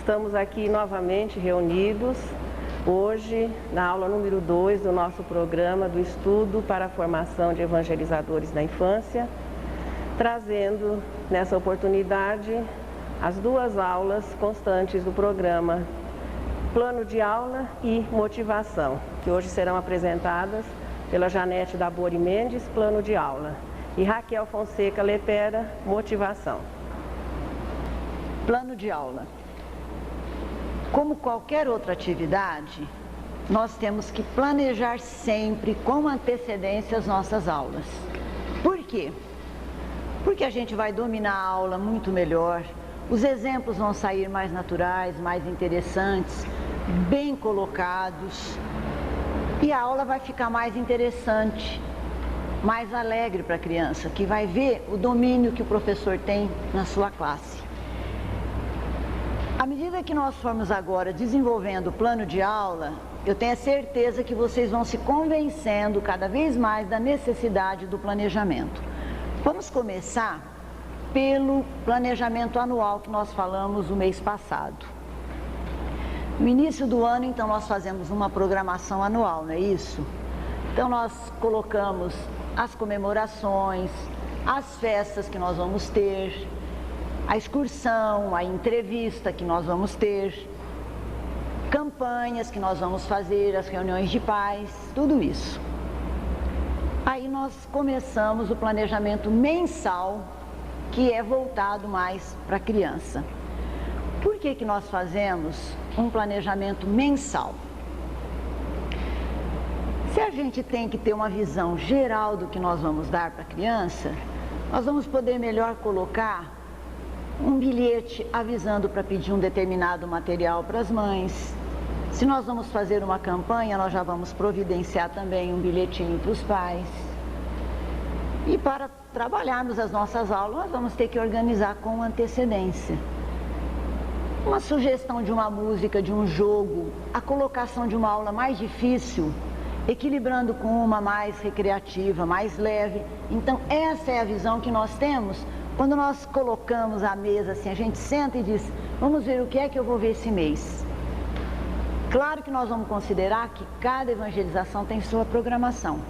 Estamos aqui novamente reunidos, hoje, na aula número 2 do nosso programa do Estudo para a Formação de Evangelizadores da Infância, trazendo nessa oportunidade as duas aulas constantes do programa, Plano de Aula e Motivação, que hoje serão apresentadas pela Janete Dabori Mendes, Plano de Aula, e Raquel Fonseca Lepera, Motivação. Plano de aula. Como qualquer outra atividade, nós temos que planejar sempre com antecedência as nossas aulas. Por quê? Porque a gente vai dominar a aula muito melhor, os exemplos vão sair mais naturais, mais interessantes, bem colocados, e a aula vai ficar mais interessante, mais alegre para a criança, que vai ver o domínio que o professor tem na sua classe. À medida que nós formos agora desenvolvendo o plano de aula, eu tenho a certeza que vocês vão se convencendo cada vez mais da necessidade do planejamento. Vamos começar pelo planejamento anual que nós falamos o mês passado. No início do ano, então, nós fazemos uma programação anual, não é isso? Então, nós colocamos as comemorações, as festas que nós vamos ter, a excursão, a entrevista que nós vamos ter, campanhas que nós vamos fazer, as reuniões de pais, tudo isso. Aí nós começamos o planejamento mensal, que é voltado mais para a criança. Por que nós fazemos um planejamento mensal? Se a gente tem que ter uma visão geral do que nós vamos dar para a criança, nós vamos poder melhor colocar um bilhete avisando para pedir um determinado material para as mães. Se nós vamos fazer uma campanha, nós já vamos providenciar também um bilhetinho para os pais. E para trabalharmos as nossas aulas, nós vamos ter que organizar com antecedência. Uma sugestão de uma música, de um jogo, a colocação de uma aula mais difícil, equilibrando com uma mais recreativa, mais leve. Então, essa é a visão que nós temos quando nós colocamos a mesa assim, a gente senta e diz, vamos ver o que é que eu vou ver esse mês. Claro que nós vamos considerar que cada evangelização tem sua programação.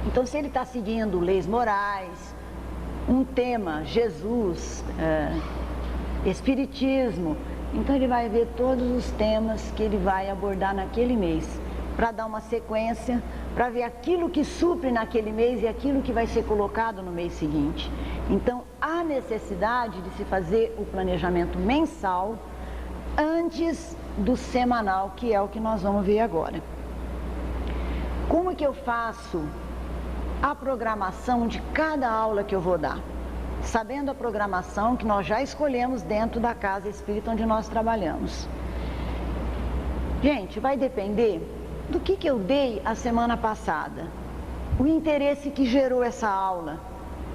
Então, se ele está seguindo leis morais, um tema, Jesus, Espiritismo, então ele vai ver todos os temas que ele vai abordar naquele mês, para dar uma sequência, para ver aquilo que supre naquele mês e aquilo que vai ser colocado no mês seguinte. Então, há necessidade de se fazer o planejamento mensal antes do semanal, que é o que nós vamos ver agora. Como que eu faço a programação de cada aula que eu vou dar? Sabendo a programação que nós já escolhemos dentro da casa espírita onde nós trabalhamos. Gente, vai depender do que eu dei a semana passada, o interesse que gerou essa aula.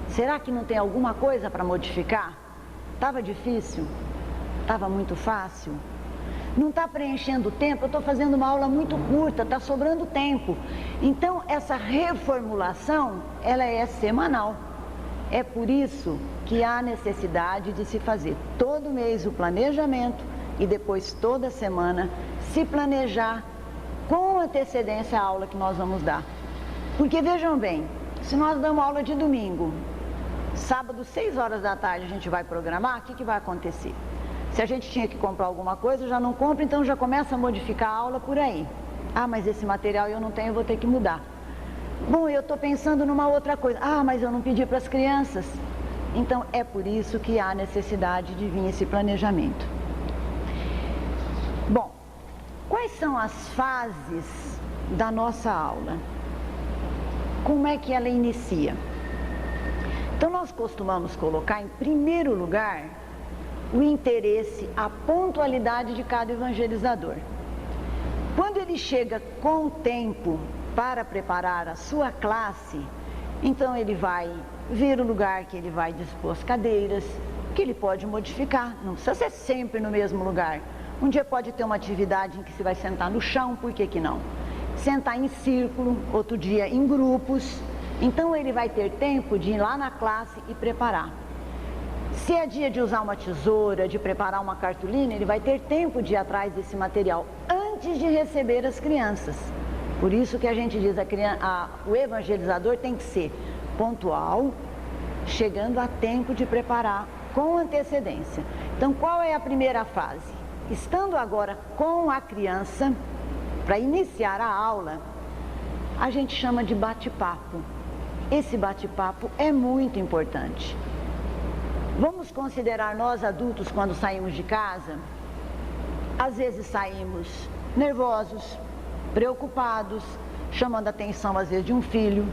Será que não tem alguma coisa para modificar? Estava difícil? Estava muito fácil? Não está preenchendo o tempo? Eu estou fazendo uma aula muito curta, está sobrando tempo. Então, essa reformulação, ela é semanal. É por isso que há necessidade de se fazer todo mês o planejamento e depois toda semana se planejar com antecedência a aula que nós vamos dar. Porque vejam bem, se nós damos aula de domingo, sábado, 6 horas da tarde, a gente vai programar, o que vai acontecer? Se a gente tinha que comprar alguma coisa, já não compra, então já começa a modificar a aula por aí. Ah, mas esse material eu não tenho, eu vou ter que mudar. Bom, eu estou pensando numa outra coisa. Ah, mas eu não pedi para as crianças. Então, é por isso que há necessidade de vir esse planejamento. Bom, quais são as fases da nossa aula? Como é que ela inicia? Então, nós costumamos colocar em primeiro lugar o interesse, a pontualidade de cada evangelizador. Quando ele chega com o tempo para preparar a sua classe, então ele vai ver o lugar que ele vai dispor as cadeiras, que ele pode modificar, não precisa ser sempre no mesmo lugar. Um dia pode ter uma atividade em que se vai sentar no chão, por que não? Sentar em círculo, outro dia em grupos. Então ele vai ter tempo de ir lá na classe e preparar. Se é dia de usar uma tesoura, de preparar uma cartolina, ele vai ter tempo de ir atrás desse material antes de receber as crianças. Por isso que a gente diz, o evangelizador tem que ser pontual, chegando a tempo de preparar com antecedência. Então, qual é a primeira fase? Estando agora com a criança, para iniciar a aula, a gente chama de bate-papo. Esse bate-papo é muito importante. Vamos considerar nós adultos quando saímos de casa, às vezes saímos nervosos, preocupados, chamando a atenção às vezes de um filho.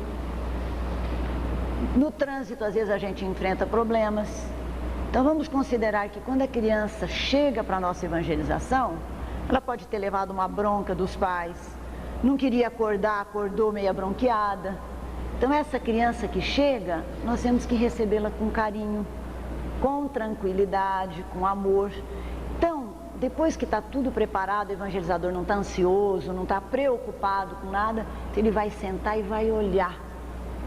No trânsito, às vezes a gente enfrenta problemas. Então vamos considerar que quando a criança chega para a nossa evangelização, ela pode ter levado uma bronca dos pais, não queria acordar, acordou meia bronqueada. Então essa criança que chega, nós temos que recebê-la com carinho, com tranquilidade, com amor. Então, depois que está tudo preparado, o evangelizador não está ansioso, não está preocupado com nada, ele vai sentar e vai olhar,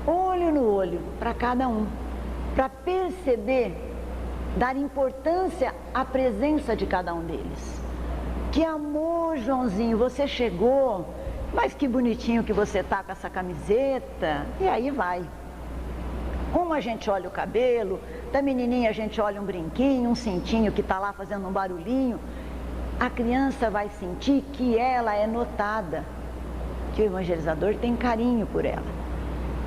olho no olho, para cada um, para perceber, dar importância à presença de cada um deles. Que amor, Joãozinho, você chegou, mas que bonitinho que você está com essa camiseta, e aí vai. Como a gente olha o cabelo, da menininha a gente olha um brinquinho, um cintinho que está lá fazendo um barulhinho, a criança vai sentir que ela é notada, que o evangelizador tem carinho por ela.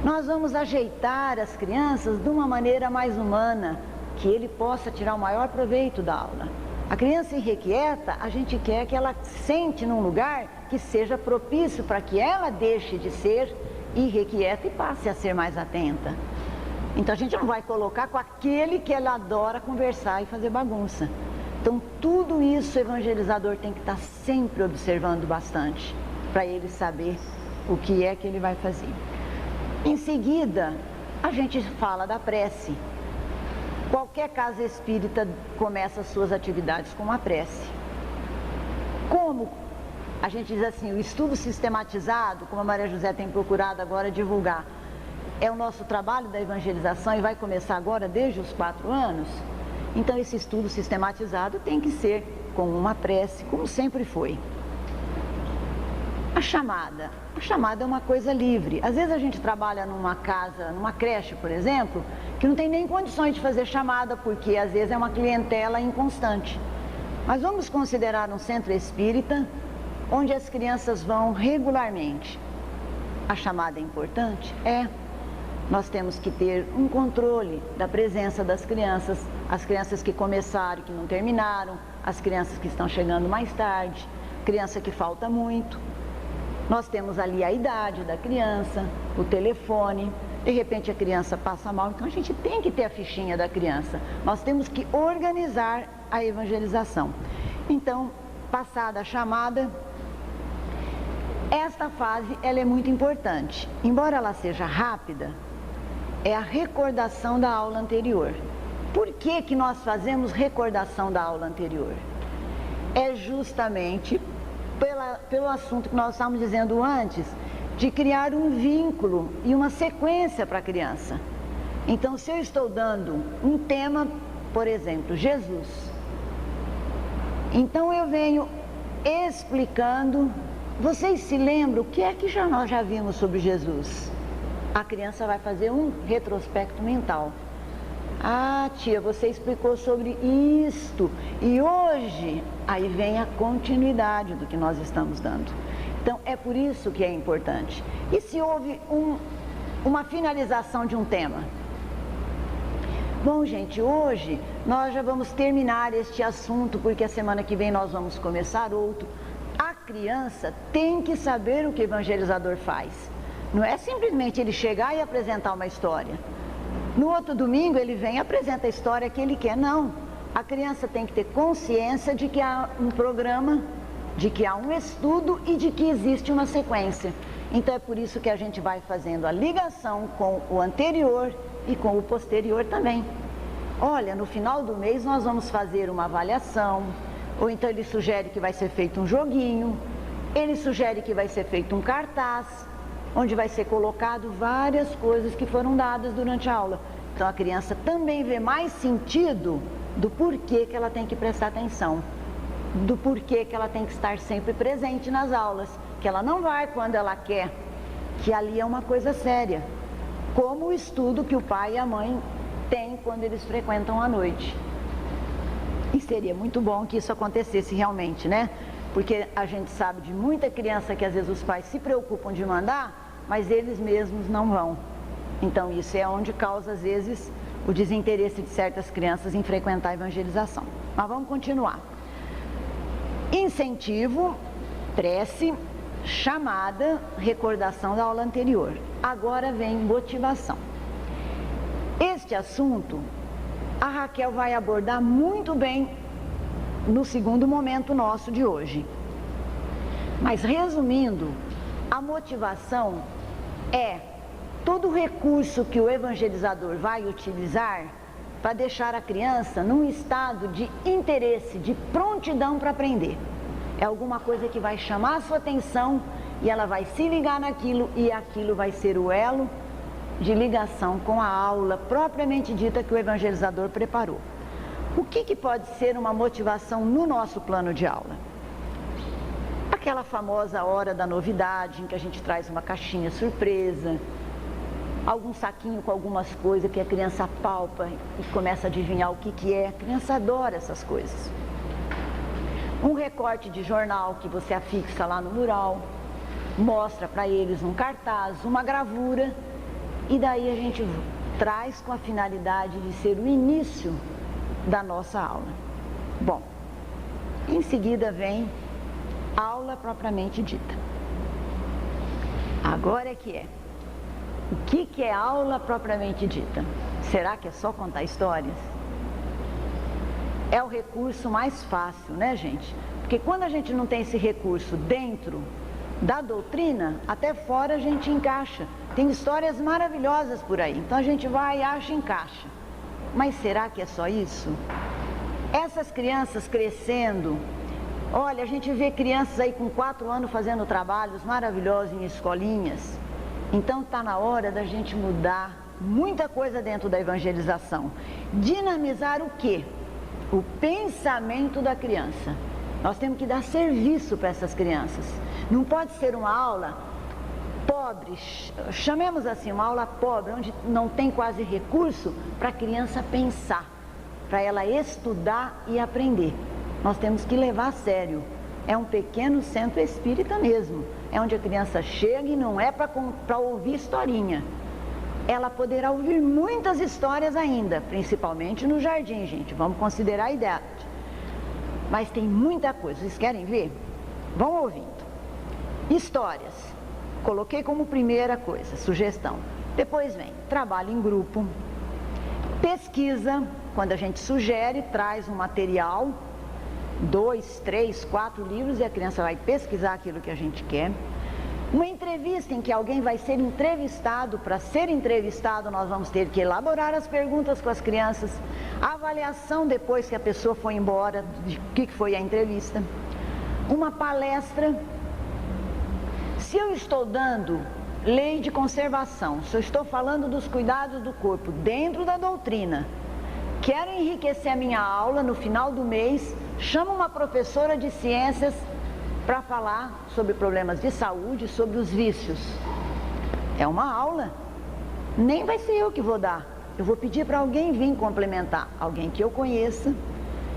Nós vamos ajeitar as crianças de uma maneira mais humana, que ele possa tirar o maior proveito da aula. A criança irrequieta, a gente quer que ela sente num lugar que seja propício para que ela deixe de ser irrequieta e passe a ser mais atenta. Então a gente não vai colocar com aquele que ela adora conversar e fazer bagunça. Então tudo isso o evangelizador tem que estar sempre observando bastante, para ele saber o que é que ele vai fazer. Em seguida, a gente fala da prece. Qualquer casa espírita começa as suas atividades com uma prece. Como a gente diz assim, o estudo sistematizado, como a Maria José tem procurado agora divulgar, é o nosso trabalho da evangelização e vai começar agora desde os 4 anos. Então esse estudo sistematizado tem que ser com uma prece, como sempre foi. A chamada é uma coisa livre. Às vezes a gente trabalha numa casa, numa creche, por exemplo, que não tem nem condições de fazer chamada, porque às vezes é uma clientela inconstante. Mas vamos considerar um centro espírita, onde as crianças vão regularmente. A chamada é importante? É. Nós temos que ter um controle da presença das crianças, as crianças que começaram e que não terminaram, as crianças que estão chegando mais tarde, criança que falta muito. Nós temos ali a idade da criança, o telefone, de repente a criança passa mal, então a gente tem que ter a fichinha da criança. Nós temos que organizar a evangelização. Então, passada a chamada, esta fase ela é muito importante. Embora ela seja rápida, é a recordação da aula anterior. Por que que nós fazemos recordação da aula anterior? É justamente pelo assunto que nós estávamos dizendo antes, de criar um vínculo e uma sequência para a criança. Então, se eu estou dando um tema, por exemplo, Jesus, então eu venho explicando, vocês se lembram o que é que nós já vimos sobre Jesus? A criança vai fazer um retrospecto mental. Ah, tia, você explicou sobre isto. E hoje, aí vem a continuidade do que nós estamos dando. Então, é por isso que é importante. E se houve uma finalização de um tema? Bom, gente, hoje nós já vamos terminar este assunto, porque a semana que vem nós vamos começar outro. A criança tem que saber o que o evangelizador faz. Não é simplesmente ele chegar e apresentar uma história. No outro domingo ele vem e apresenta a história que ele quer. Não. A criança tem que ter consciência de que há um programa, de que há um estudo e de que existe uma sequência. Então é por isso que a gente vai fazendo a ligação com o anterior e com o posterior também. Olha, no final do mês nós vamos fazer uma avaliação, ou então ele sugere que vai ser feito um joguinho, ele sugere que vai ser feito um cartaz, onde vai ser colocado várias coisas que foram dadas durante a aula. Então a criança também vê mais sentido do porquê que ela tem que prestar atenção, do porquê que ela tem que estar sempre presente nas aulas, que ela não vai quando ela quer, que ali é uma coisa séria, como o estudo que o pai e a mãe têm quando eles frequentam à noite. E seria muito bom que isso acontecesse realmente, né? Porque a gente sabe de muita criança que às vezes os pais se preocupam de mandar, mas eles mesmos não vão. Então isso é onde causa às vezes o desinteresse de certas crianças em frequentar a evangelização. Mas vamos continuar. Incentivo, prece, chamada, recordação da aula anterior. Agora vem motivação. Este assunto a Raquel vai abordar muito bem no segundo momento nosso de hoje. Mas resumindo, a motivação é todo o recurso que o evangelizador vai utilizar para deixar a criança num estado de interesse, de prontidão para aprender. É alguma coisa que vai chamar a sua atenção e ela vai se ligar naquilo e aquilo vai ser o elo de ligação com a aula propriamente dita que o evangelizador preparou. O que pode ser uma motivação no nosso plano de aula? Aquela famosa hora da novidade, em que a gente traz uma caixinha surpresa, algum saquinho com algumas coisas que a criança apalpa e começa a adivinhar o que é. A criança adora essas coisas. Um recorte de jornal que você afixa lá no mural, mostra para eles um cartaz, uma gravura, e daí a gente traz com a finalidade de ser o início da nossa aula. Bom, em seguida vem aula propriamente dita. Agora é que é. O que é aula propriamente dita? Será que é só contar histórias? É o recurso mais fácil, né, gente? Porque quando a gente não tem esse recurso dentro da doutrina, até fora a gente encaixa. Tem histórias maravilhosas por aí, então a gente vai, acha e encaixa. Mas será que é só isso? Essas crianças crescendo, olha, a gente vê crianças aí com 4 anos fazendo trabalhos maravilhosos em escolinhas. Então está na hora da gente mudar muita coisa dentro da evangelização. Dinamizar o quê? O pensamento da criança. Nós temos que dar serviço para essas crianças. Não pode ser uma aula pobre, chamemos assim, uma aula pobre, onde não tem quase recurso para a criança pensar, para ela estudar e aprender. Nós temos que levar a sério. É um pequeno centro espírita mesmo. É onde a criança chega e não é para ouvir historinha. Ela poderá ouvir muitas histórias ainda, principalmente no jardim, gente. Vamos considerar a idade. Mas tem muita coisa. Vocês querem ver? Vão ouvindo. Histórias. Coloquei como primeira coisa, sugestão. Depois vem trabalho em grupo. Pesquisa, quando a gente sugere, traz um material, 2, 3, 4 livros e a criança vai pesquisar aquilo que a gente quer. Uma entrevista em que alguém vai ser entrevistado. Para ser entrevistado, nós vamos ter que elaborar as perguntas com as crianças. A avaliação depois que a pessoa foi embora, de que foi a entrevista. Uma palestra. Se eu estou dando lei de conservação, se eu estou falando dos cuidados do corpo dentro da doutrina, quero enriquecer a minha aula no final do mês, chamo uma professora de ciências para falar sobre problemas de saúde, sobre os vícios. É uma aula. Nem vai ser eu que vou dar. Eu vou pedir para alguém vir complementar. Alguém que eu conheça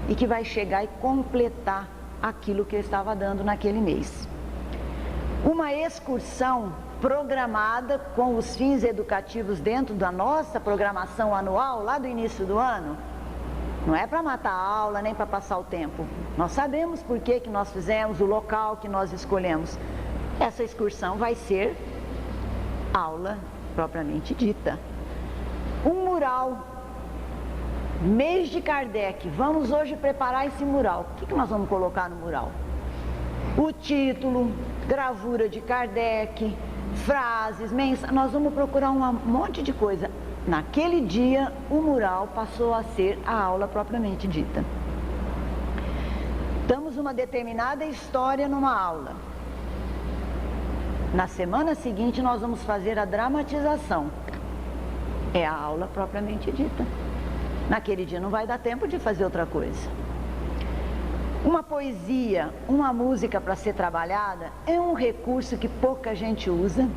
e que vai chegar e completar aquilo que eu estava dando naquele mês. Uma excursão programada com os fins educativos dentro da nossa programação anual, lá do início do ano. Não é para matar a aula, nem para passar o tempo. Nós sabemos por que nós fizemos, o local que nós escolhemos. Essa excursão vai ser aula propriamente dita. Um mural. Mês de Kardec. Vamos hoje preparar esse mural. O que nós vamos colocar no mural? O título, gravura de Kardec, frases, mensagens. Nós vamos procurar um monte de coisa. Naquele dia, o mural passou a ser a aula propriamente dita. Damos uma determinada história numa aula. Na semana seguinte, nós vamos fazer a dramatização. É a aula propriamente dita. Naquele dia não vai dar tempo de fazer outra coisa. Uma poesia, uma música para ser trabalhada é um recurso que pouca gente usa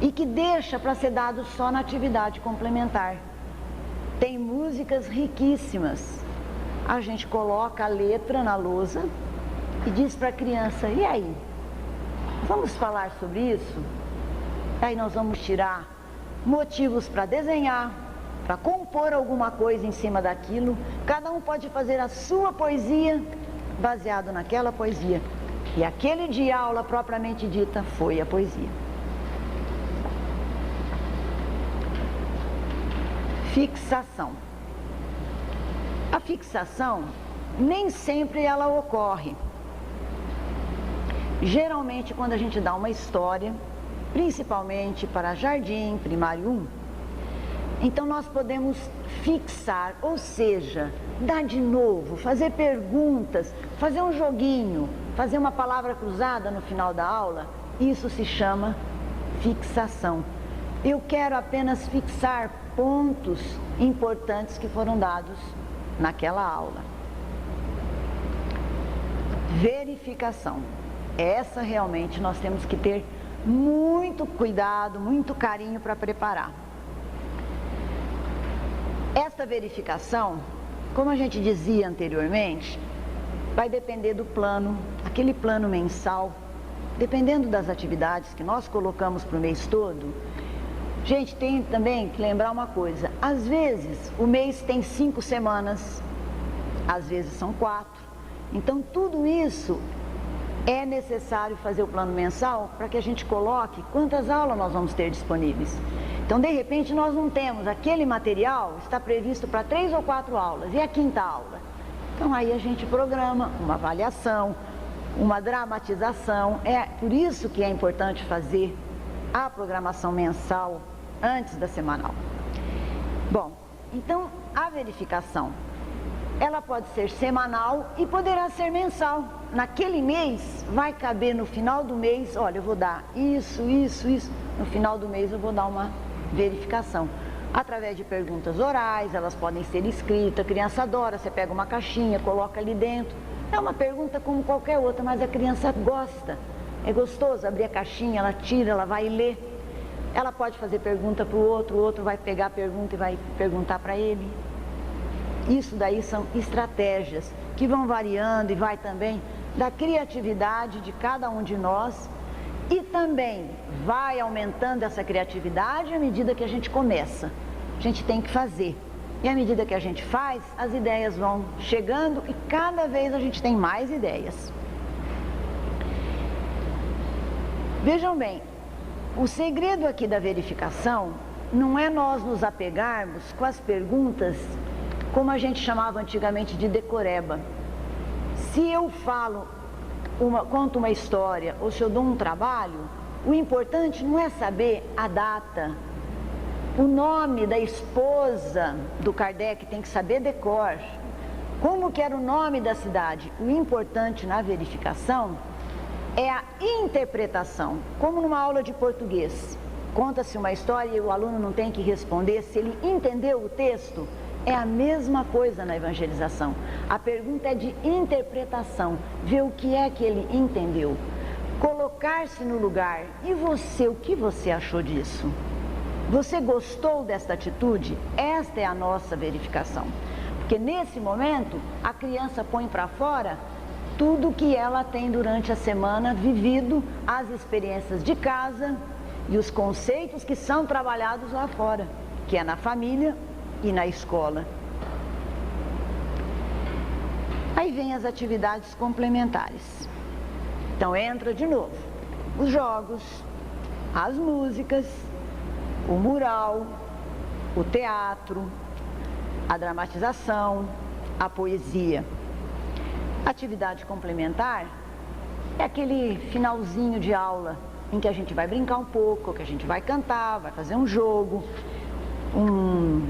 e que deixa para ser dado só na atividade complementar. Tem músicas riquíssimas. A gente coloca a letra na lousa e diz para a criança, e aí? Vamos falar sobre isso? Aí nós vamos tirar motivos para desenhar, para compor alguma coisa em cima daquilo. Cada um pode fazer a sua poesia baseado naquela poesia. E aquele dia a aula propriamente dita foi a poesia. Fixação. A fixação nem sempre ela ocorre. Geralmente quando a gente dá uma história, principalmente para jardim, primário 1, então nós podemos fixar, ou seja, dar de novo, fazer perguntas, fazer um joguinho, fazer uma palavra cruzada no final da aula. Isso se chama fixação. Eu quero apenas fixar pontos importantes que foram dados naquela aula. Verificação. Essa realmente nós temos que ter muito cuidado, muito carinho para preparar. Esta verificação, como a gente dizia anteriormente, vai depender do plano, aquele plano mensal, dependendo das atividades que nós colocamos para o mês todo. Gente, tem também que lembrar uma coisa, às vezes o mês tem 5 semanas, às vezes são 4, então tudo isso é necessário fazer o plano mensal para que a gente coloque quantas aulas nós vamos ter disponíveis. Então, de repente, nós não temos aquele material, está previsto para 3 ou 4 aulas, e a 5ª aula? Então, aí a gente programa uma avaliação, uma dramatização. É por isso que é importante fazer a programação mensal antes da semanal. Bom, então, a verificação, ela pode ser semanal e poderá ser mensal. Naquele mês, vai caber no final do mês, olha, eu vou dar isso. No final do mês eu vou dar uma verificação. Através de perguntas orais, elas podem ser escritas, a criança adora, você pega uma caixinha, coloca ali dentro. É uma pergunta como qualquer outra, mas a criança gosta. É gostoso abrir a caixinha, ela tira, ela vai ler. Ela pode fazer pergunta para o outro vai pegar a pergunta e vai perguntar para ele. Isso daí são estratégias que vão variando e vai também da criatividade de cada um de nós e também vai aumentando essa criatividade à medida que a gente começa. A gente tem que fazer. E à medida que a gente faz, as ideias vão chegando e cada vez a gente tem mais ideias. Vejam bem, o segredo aqui da verificação não é nós nos apegarmos com as perguntas como a gente chamava antigamente de decoreba. Se eu conto uma história ou se eu dou um trabalho, o importante não é saber a data, o nome da esposa do Kardec tem que saber de cor, como que era o nome da cidade. O importante na verificação é a interpretação, como numa aula de português. Conta-se uma história e o aluno não tem que responder se ele entendeu o texto. É a mesma coisa na evangelização. A pergunta é de interpretação, ver o que é que ele entendeu. Colocar-se no lugar. E você, o que você achou disso? Você gostou desta atitude? Esta é a nossa verificação. Porque nesse momento, a criança põe para fora tudo que ela tem durante a semana vivido, as experiências de casa e os conceitos que são trabalhados lá fora, que é na família e na escola. Aí vem as atividades complementares. Então entra de novo os jogos, as músicas, o mural, o teatro, a dramatização, a poesia. Atividade complementar é aquele finalzinho de aula em que a gente vai brincar um pouco, que a gente vai cantar, vai fazer um jogo, um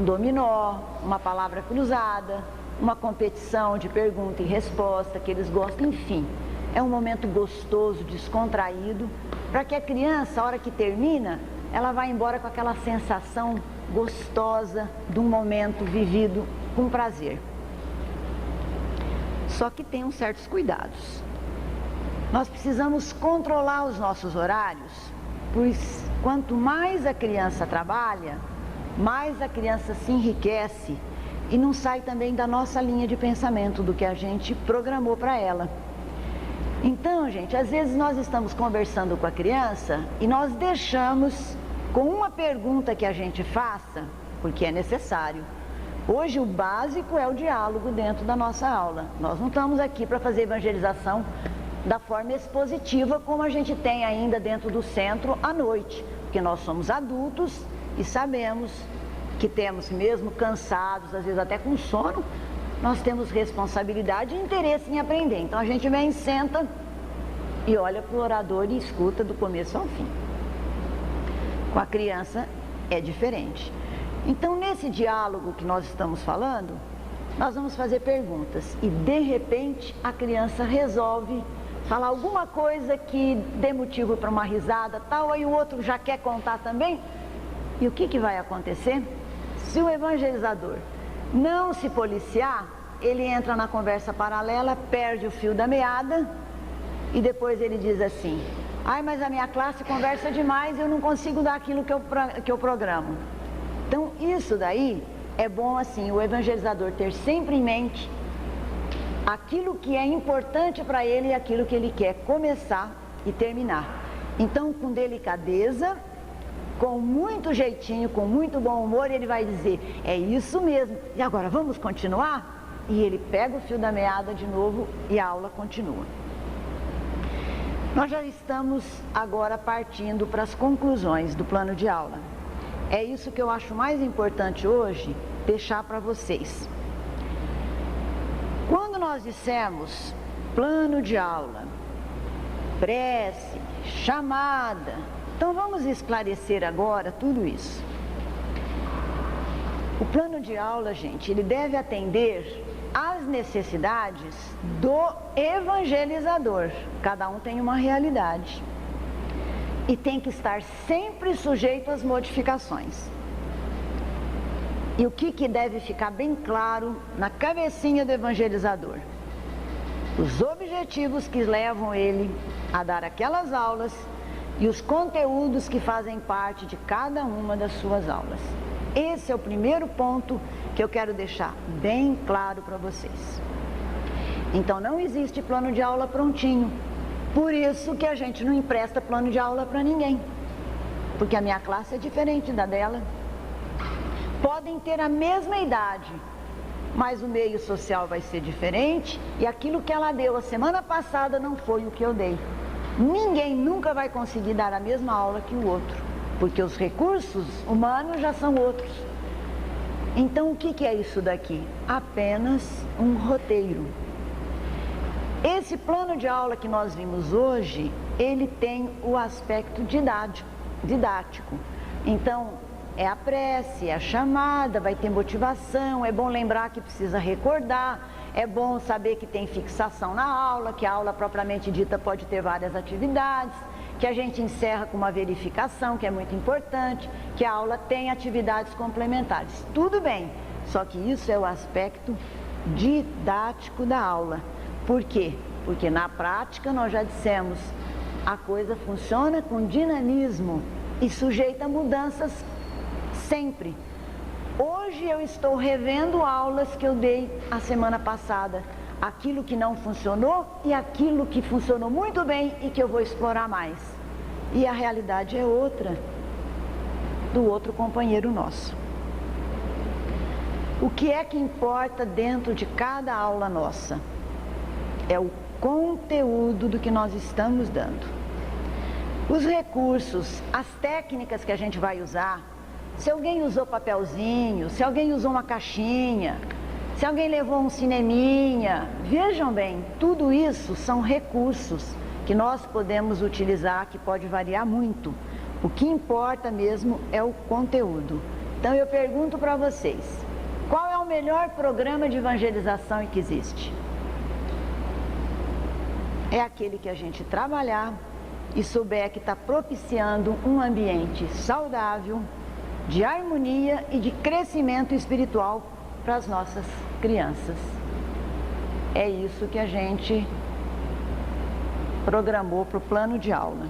dominó, uma palavra cruzada, uma competição de pergunta e resposta que eles gostam, enfim. É um momento gostoso, descontraído, para que a criança, a hora que termina, ela vai embora com aquela sensação gostosa de um momento vivido com prazer. Só que tem uns certos cuidados. Nós precisamos controlar os nossos horários, pois quanto mais a criança trabalha, mais a criança se enriquece e não sai também da nossa linha de pensamento, do que a gente programou para ela. Então, gente, às vezes nós estamos conversando com a criança e nós deixamos com uma pergunta que a gente faça, porque é necessário. Hoje o básico é o diálogo dentro da nossa aula. Nós não estamos aqui para fazer evangelização da forma expositiva como a gente tem ainda dentro do centro à noite, porque nós somos adultos e sabemos que temos, mesmo cansados, às vezes até com sono, nós temos responsabilidade e interesse em aprender. Então a gente vem, senta e olha para o orador e escuta do começo ao fim. Com a criança é diferente. Então, nesse diálogo que nós estamos falando, nós vamos fazer perguntas e, de repente, a criança resolve falar alguma coisa que dê motivo para uma risada, tal, aí o outro já quer contar também. E o que vai acontecer? Se o evangelizador não se policiar, ele entra na conversa paralela, perde o fio da meada e depois ele diz assim: ai, mas a minha classe conversa demais, eu não consigo dar aquilo que eu programo. Então, isso daí é bom, assim, o evangelizador ter sempre em mente aquilo que é importante para ele e aquilo que ele quer começar e terminar. Então, com delicadeza, com muito jeitinho, com muito bom humor, ele vai dizer: é isso mesmo, e agora vamos continuar? E ele pega o fio da meada de novo e a aula continua. Nós já estamos agora partindo para as conclusões do plano de aula. É isso que eu acho mais importante hoje, deixar para vocês. Quando nós dissemos plano de aula, prece, chamada, então vamos esclarecer agora tudo isso. O plano de aula, gente, ele deve atender às necessidades do evangelizador. Cada um tem uma realidade. E tem que estar sempre sujeito às modificações. E o que deve ficar bem claro na cabecinha do evangelizador? Os objetivos que levam ele a dar aquelas aulas e os conteúdos que fazem parte de cada uma das suas aulas. Esse é o primeiro ponto que eu quero deixar bem claro para vocês. Então, não existe plano de aula prontinho. Por isso que a gente não empresta plano de aula para ninguém. Porque a minha classe é diferente da dela. Podem ter a mesma idade, mas o meio social vai ser diferente e aquilo que ela deu a semana passada não foi o que eu dei. Ninguém nunca vai conseguir dar a mesma aula que o outro, porque os recursos humanos já são outros. Então, o que é isso daqui? Apenas um roteiro. Esse plano de aula que nós vimos hoje, ele tem o aspecto didático. Então, é a prece, é a chamada, vai ter motivação, é bom lembrar que precisa recordar, é bom saber que tem fixação na aula, que a aula propriamente dita pode ter várias atividades, que a gente encerra com uma verificação, que é muito importante, que a aula tem atividades complementares. Tudo bem, só que isso é o aspecto didático da aula. Por quê? Porque na prática, nós já dissemos, a coisa funciona com dinamismo e sujeita a mudanças sempre. Hoje eu estou revendo aulas que eu dei a semana passada. Aquilo que não funcionou e aquilo que funcionou muito bem e que eu vou explorar mais. E a realidade é outra do outro companheiro nosso. O que é que importa dentro de cada aula nossa? É o conteúdo do que nós estamos dando. Os recursos, as técnicas que a gente vai usar, se alguém usou papelzinho, se alguém usou uma caixinha, se alguém levou um cineminha, vejam bem, tudo isso são recursos que nós podemos utilizar, que pode variar muito. O que importa mesmo é o conteúdo. Então eu pergunto para vocês, qual é o melhor programa de evangelização que existe? É aquele que a gente trabalhar e souber que está propiciando um ambiente saudável, de harmonia e de crescimento espiritual para as nossas crianças. É isso que a gente programou para o plano de aula.